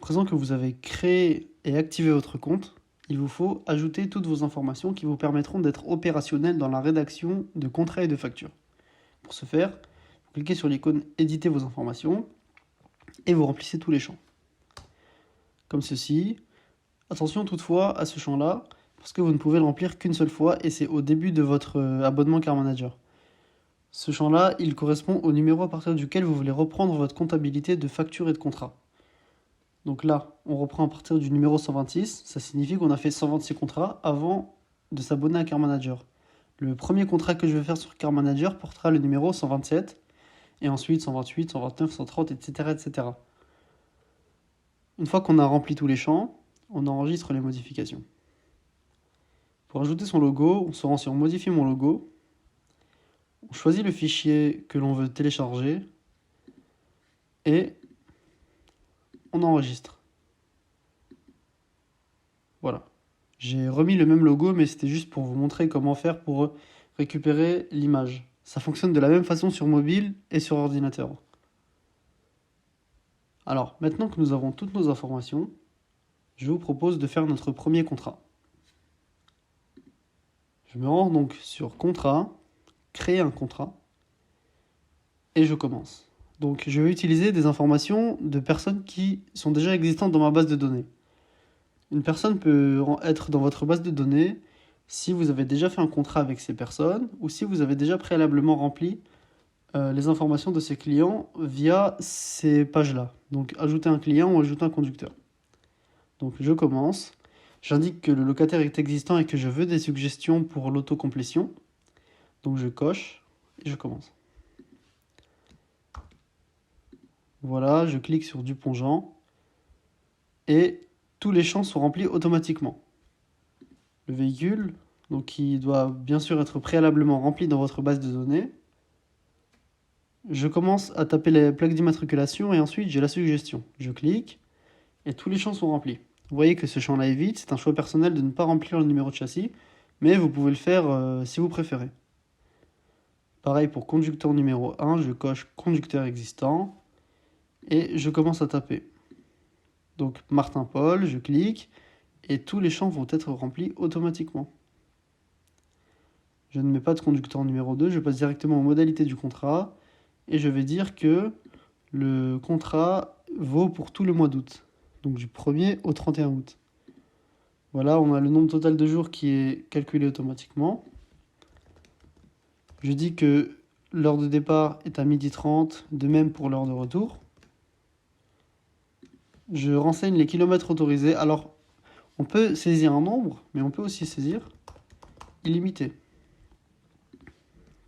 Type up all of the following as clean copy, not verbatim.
Présent que vous avez créé et activé votre compte, il vous faut ajouter toutes vos informations qui vous permettront d'être opérationnel dans la rédaction de contrats et de factures. Pour ce faire, vous cliquez sur l'icône « Éditer vos informations » et vous remplissez tous les champs. Comme ceci. Attention toutefois à ce champ-là, parce que vous ne pouvez le remplir qu'une seule fois et c'est au début de votre abonnement Car Manager. Ce champ-là, il correspond au numéro à partir duquel vous voulez reprendre votre comptabilité de factures et de contrats. Donc là, on reprend à partir du numéro 126, ça signifie qu'on a fait 126 contrats avant de s'abonner à Car Manager. Le premier contrat que je vais faire sur Car Manager portera le numéro 127, et ensuite 128, 129, 130, etc. etc. Une fois qu'on a rempli tous les champs, on enregistre les modifications. Pour ajouter son logo, on se rend sur Modifier mon logo, on choisit le fichier que l'on veut télécharger, et on enregistre. Voilà. J'ai remis le même logo, mais c'était juste pour vous montrer comment faire pour récupérer l'image. Ça fonctionne de la même façon sur mobile et sur ordinateur. Alors, maintenant que nous avons toutes nos informations, je vous propose de faire notre premier contrat. Je me rends donc sur Contrat, Créer un contrat, et je commence. Donc, je vais utiliser des informations de personnes qui sont déjà existantes dans ma base de données. Une personne peut être dans votre base de données si vous avez déjà fait un contrat avec ces personnes ou si vous avez déjà préalablement rempli les informations de ces clients via ces pages-là. Donc ajouter un client ou ajouter un conducteur. Donc je commence. J'indique que le locataire est existant et que je veux des suggestions pour l'autocomplétion. Donc je coche et je commence. Voilà, je clique sur Dupont-Jean et tous les champs sont remplis automatiquement. Le véhicule, donc qui doit bien sûr être préalablement rempli dans votre base de données. Je commence à taper les plaques d'immatriculation et ensuite j'ai la suggestion. Je clique et tous les champs sont remplis. Vous voyez que ce champ-là est vide, c'est un choix personnel de ne pas remplir le numéro de châssis, mais vous pouvez le faire si vous préférez. Pareil pour conducteur numéro 1, je coche conducteur existant et je commence à taper. Donc Martin Paul, je clique et tous les champs vont être remplis automatiquement. Je ne mets pas de conducteur numéro 2, je passe directement aux modalités du contrat et je vais dire que le contrat vaut pour tout le mois d'août, donc du 1er au 31 août. Voilà, on a le nombre total de jours qui est calculé automatiquement. Je dis que l'heure de départ est à 12h30, de même pour l'heure de retour. Je renseigne les kilomètres autorisés. Alors, on peut saisir un nombre, mais on peut aussi saisir illimité.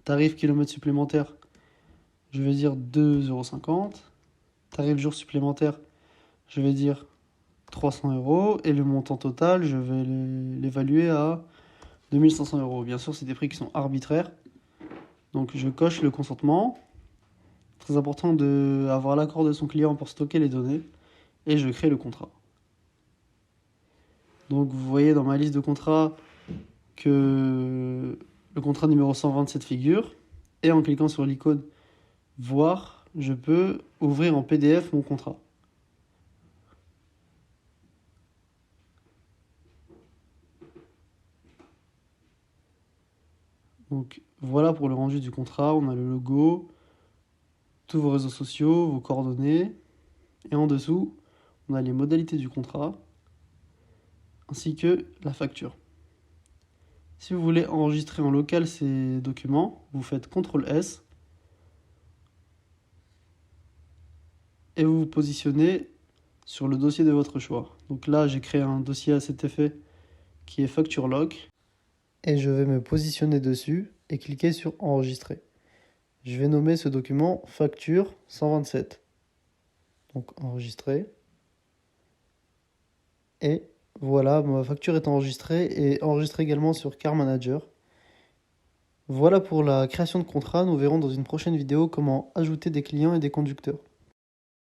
Tarif kilomètres supplémentaire, je vais dire 2,50 €. Tarif jour supplémentaire, je vais dire 300 €. Et le montant total, je vais l'évaluer à 2500 €. Bien sûr, c'est des prix qui sont arbitraires. Donc je coche le consentement. Très important d'avoir l'accord de son client pour stocker les données. Et je crée le contrat. Donc vous voyez dans ma liste de contrats que le contrat numéro 127 figure. Et en cliquant sur l'icône Voir, je peux ouvrir en PDF mon contrat. Donc voilà pour le rendu du contrat, on a le logo, tous vos réseaux sociaux, vos coordonnées, et en dessous, on a les modalités du contrat, ainsi que la facture. Si vous voulez enregistrer en local ces documents, vous faites CTRL-S, et vous vous positionnez sur le dossier de votre choix. Donc là, j'ai créé un dossier à cet effet qui est Facture Lock, et je vais me positionner dessus et cliquer sur Enregistrer. Je vais nommer ce document Facture 127. Donc enregistrer. Et voilà, ma facture est enregistrée et enregistrée également sur Car Manager. Voilà pour la création de contrat. Nous verrons dans une prochaine vidéo comment ajouter des clients et des conducteurs.